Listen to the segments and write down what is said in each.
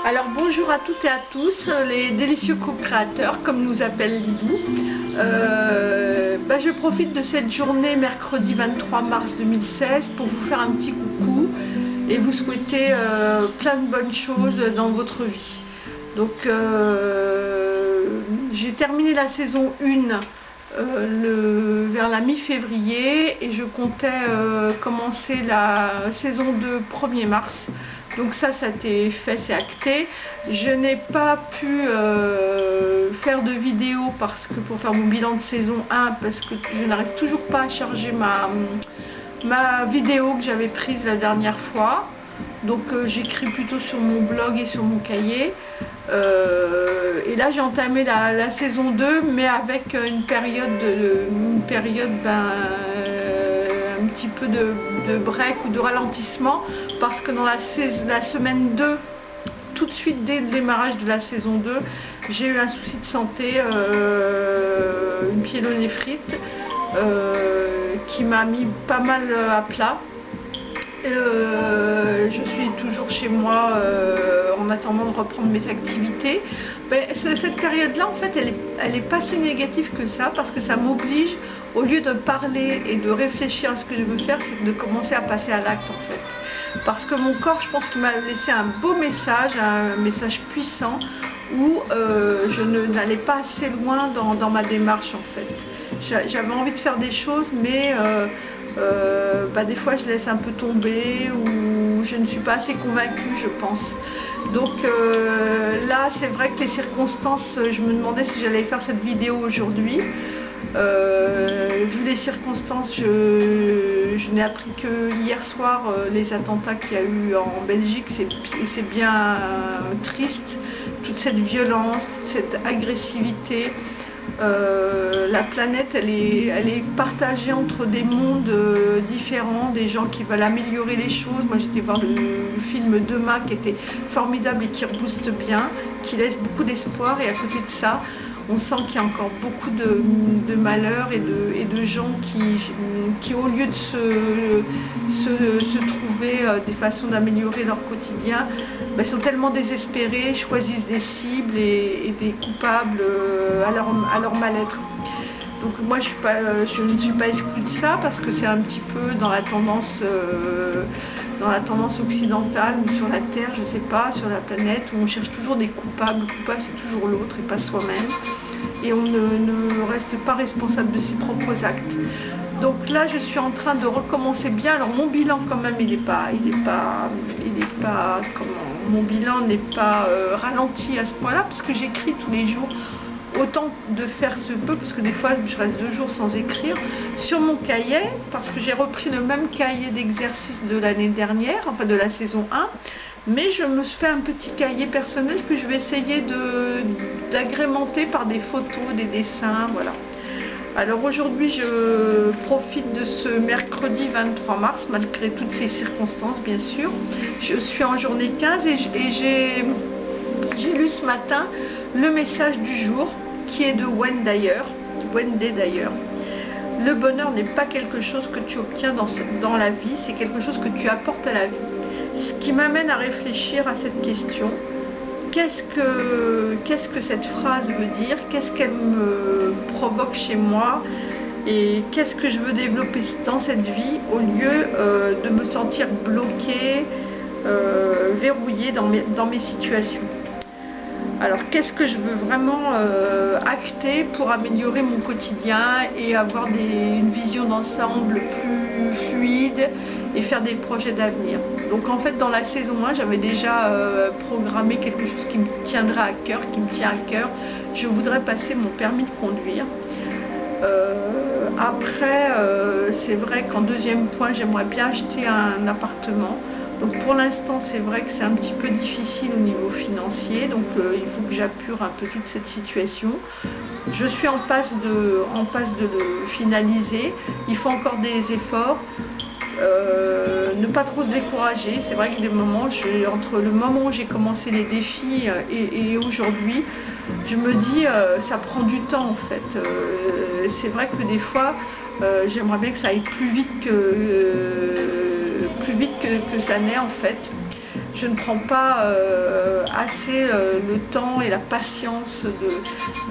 Alors bonjour à toutes et à tous, les délicieux co-créateurs, comme nous appelle Lidou. Je profite de cette journée mercredi 23 mars 2016 pour vous faire un petit coucou et vous souhaiter plein de bonnes choses dans votre vie. Donc j'ai terminé la saison 1 vers la mi-février et je comptais commencer la saison 2 1er mars. Donc ça a été fait, c'est acté. Je n'ai pas pu faire de vidéo pour faire mon bilan de saison 1 parce que je n'arrive toujours pas à charger ma vidéo que j'avais prise la dernière fois. Donc j'écris plutôt sur mon blog et sur mon cahier. Et là j'ai entamé la saison 2 mais avec une période un petit peu de break ou de ralentissement, parce que dans la semaine 2, tout de suite dès le démarrage de la saison 2, j'ai eu un souci de santé, une pyélonéphrite qui m'a mis pas mal à plat. Je suis toujours chez moi en attendant de reprendre mes activités. Cette période-là, en fait, elle est pas si négative que ça, parce que ça m'oblige, au lieu de parler et de réfléchir à ce que je veux faire, c'est de commencer à passer à l'acte, en fait. Parce que mon corps, je pense qu'il m'a laissé un beau message, un message puissant, où je n'allais pas assez loin dans ma démarche, en fait. J'avais envie de faire des choses, mais des fois je laisse un peu tomber, ou je ne suis pas assez convaincue, je pense. Donc là, c'est vrai que les circonstances, je me demandais si j'allais faire cette vidéo aujourd'hui. Vu les circonstances, je n'ai appris que hier soir les attentats qu'il y a eu en Belgique. C'est bien triste, toute cette violence, toute cette agressivité. La planète, elle est partagée entre des mondes différents, des gens qui veulent améliorer les choses. Moi j'étais voir le film Demain qui était formidable et qui rebooste bien, qui laisse beaucoup d'espoir, et à côté de ça on sent qu'il y a encore beaucoup de malheurs et de gens qui au lieu de se trouver des façons d'améliorer leur quotidien, sont tellement désespérés, choisissent des cibles et des coupables à leur mal-être. Donc moi je ne suis pas exclue de ça, parce que c'est un petit peu dans la tendance occidentale, ou sur la Terre, je ne sais pas, sur la planète, où on cherche toujours des coupables. Le coupable, c'est toujours l'autre et pas soi-même. Et on ne reste pas responsable de ses propres actes. Donc là, je suis en train de recommencer bien. Alors mon bilan, quand même, mon bilan n'est pas ralenti à ce point-là, parce que j'écris tous les jours. Autant de faire ce peu, parce que des fois je reste 2 jours sans écrire, sur mon cahier, parce que j'ai repris le même cahier d'exercice de l'année dernière, enfin de la saison 1, mais je me fais un petit cahier personnel que je vais essayer d'agrémenter par des photos, des dessins, voilà. Alors aujourd'hui je profite de ce mercredi 23 mars, malgré toutes ces circonstances bien sûr. Je suis en journée 15 et j'ai lu ce matin le message du jour, qui est de Wendy d'ailleurs. Le bonheur n'est pas quelque chose que tu obtiens dans la vie, c'est quelque chose que tu apportes à la vie. Ce qui m'amène à réfléchir à cette question: qu'est-ce que cette phrase veut dire? Qu'est-ce qu'elle me provoque chez moi? Et qu'est-ce que je veux développer dans cette vie, au lieu de me sentir bloquée, verrouillée dans mes situations? Alors qu'est-ce que je veux vraiment acter pour améliorer mon quotidien et avoir une vision d'ensemble plus fluide et faire des projets d'avenir? Donc en fait, dans la saison 1, j'avais déjà programmé quelque chose qui me tiendra à cœur, qui me tient à cœur. Je voudrais passer mon permis de conduire. Après, c'est vrai qu'en deuxième point, j'aimerais bien acheter un appartement. Donc pour l'instant, c'est vrai que c'est un petit peu difficile au niveau financier, donc il faut que j'appure un peu toute cette situation. Je suis en passe de le finaliser. Il faut encore des efforts. Ne pas trop se décourager. C'est vrai que des moments, entre le moment où j'ai commencé les défis et aujourd'hui, je me dis ça prend du temps en fait. C'est vrai que des fois, j'aimerais bien que ça aille plus vite que ça n'est en fait. je ne prends pas assez le temps et la patience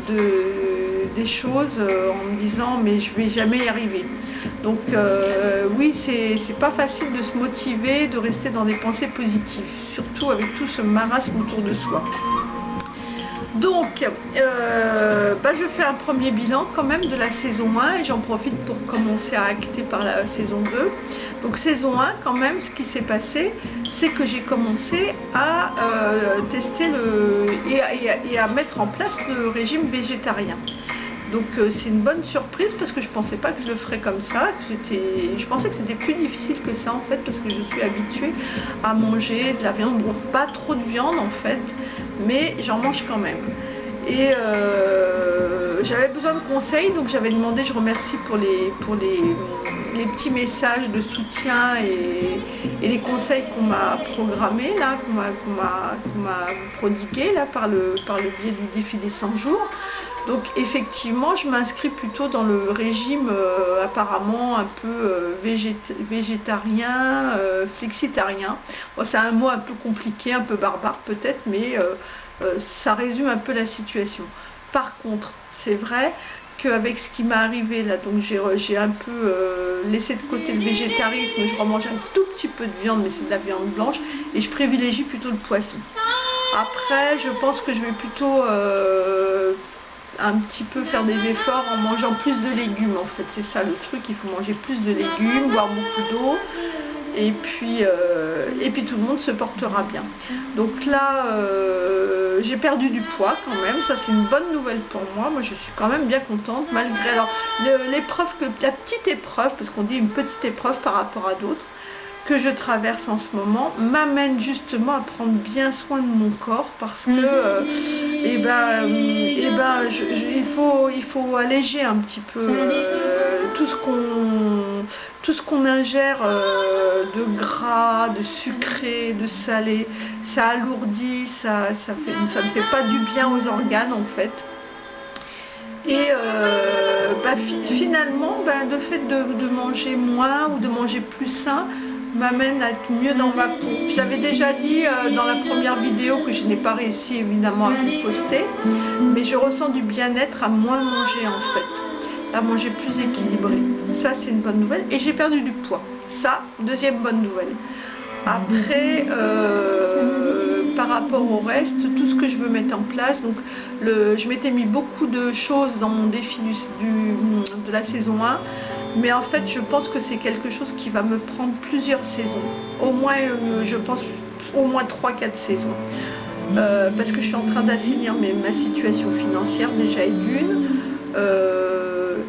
des choses en me disant mais je vais jamais y arriver. Donc oui, c'est pas facile de se motiver, de rester dans des pensées positives, surtout avec tout ce marasme autour de soi. Donc, je fais un premier bilan quand même de la saison 1 et j'en profite pour commencer à acter par la saison 2. Donc saison 1 quand même, ce qui s'est passé, c'est que j'ai commencé à tester et à mettre en place le régime végétarien. Donc c'est une bonne surprise parce que je pensais pas que je le ferais comme ça. Je pensais que c'était plus difficile que ça en fait parce que je suis habituée à manger de la viande, bon, pas trop de viande en fait, mais j'en mange quand même. Et j'avais besoin de conseils, donc j'avais demandé, je remercie pour les petits messages de soutien et les conseils qu'on m'a programmés là, qu'on m'a prodigués là par le biais du défi des 100 jours. Donc effectivement, je m'inscris plutôt dans le régime apparemment un peu végétarien, flexitarien. Bon, c'est un mot un peu compliqué, un peu barbare peut-être, mais ça résume un peu la situation. Par contre, c'est vrai qu'avec ce qui m'est arrivé là, donc j'ai un peu laissé de côté le végétarisme, je remange un tout petit peu de viande, mais c'est de la viande blanche, et je privilégie plutôt le poisson. Après, je pense que je vais plutôt un petit peu faire des efforts en mangeant plus de légumes en fait, c'est ça le truc, il faut manger plus de légumes, boire beaucoup d'eau et puis tout le monde se portera bien. Donc là j'ai perdu du poids quand même, ça c'est une bonne nouvelle pour moi, je suis quand même bien contente malgré alors l'épreuve, la petite épreuve, parce qu'on dit une petite épreuve par rapport à d'autres, que je traverse en ce moment m'amène justement à prendre bien soin de mon corps parce que il faut alléger un petit peu tout ce qu'on ingère de gras, de sucré, de salé, ça alourdit, ça ne fait pas du bien aux organes en fait. Et finalement, le fait de manger moins ou de manger plus sain m'amène à être mieux dans ma peau. Je l'avais déjà dit dans la première vidéo que je n'ai pas réussi évidemment à vous poster, mais je ressens du bien-être à moins manger en fait, à manger plus équilibré. Ça c'est une bonne nouvelle et j'ai perdu du poids. Ça, deuxième bonne nouvelle. Après, par rapport au reste, tout ce que je veux mettre en place, donc je m'étais mis beaucoup de choses dans mon défi de la saison 1, mais en fait je pense que c'est quelque chose qui va me prendre plusieurs saisons, au moins je pense au moins 3-4 saisons, parce que je suis en train d'assainir ma situation financière déjà et d'une,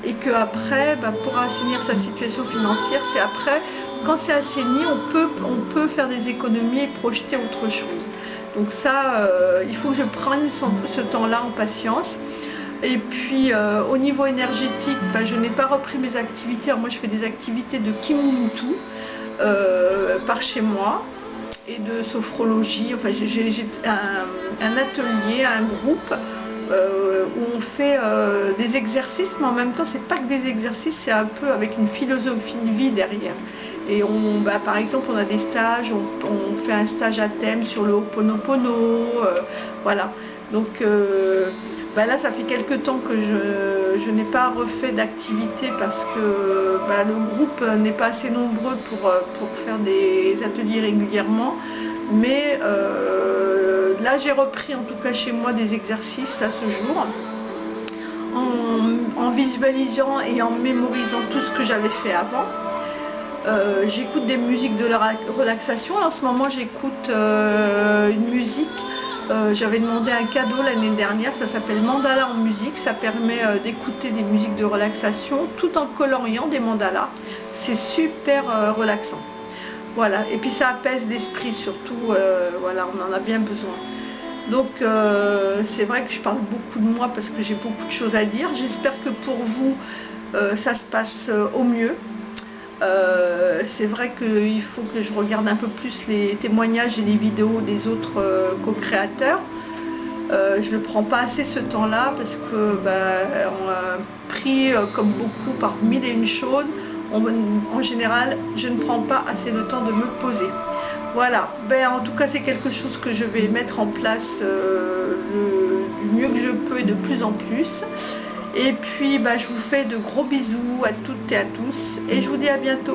et que après, pour assainir sa situation financière, c'est après, quand c'est assaini, on peut faire des économies et projeter autre chose. Donc ça, il faut que je prenne ce temps-là en patience. Et puis au niveau énergétique, je n'ai pas repris mes activités. Alors moi je fais des activités de Kimutu par chez moi et de sophrologie. Enfin j'ai un atelier, un groupe où on fait des exercices, mais en même temps c'est pas que des exercices, c'est un peu avec une philosophie de vie derrière. Et par exemple on a des stages, on fait un stage à thème sur le Ho'oponopono, voilà. Donc là ça fait quelques temps que je n'ai pas refait d'activité parce que le groupe n'est pas assez nombreux pour faire des ateliers régulièrement, mais là j'ai repris en tout cas chez moi des exercices à ce jour, en visualisant et en mémorisant tout ce que j'avais fait avant. J'écoute des musiques de relaxation. En ce moment j'écoute une musique, j'avais demandé un cadeau l'année dernière, ça s'appelle Mandala en musique, ça permet d'écouter des musiques de relaxation tout en coloriant des mandalas, c'est super relaxant. Voilà, et puis ça apaise l'esprit surtout, voilà, on en a bien besoin. Donc c'est vrai que je parle beaucoup de moi parce que j'ai beaucoup de choses à dire. J'espère que pour vous ça se passe au mieux. C'est vrai qu'il faut que je regarde un peu plus les témoignages et les vidéos des autres co-créateurs. Je ne prends pas assez ce temps-là parce que on a pris comme beaucoup par mille et une choses. En général, je ne prends pas assez de temps de me poser. Voilà, ben, en tout cas c'est quelque chose que je vais mettre en place du mieux que je peux et de plus en plus. Et puis ben, je vous fais de gros bisous à toutes et à tous et je vous dis à bientôt.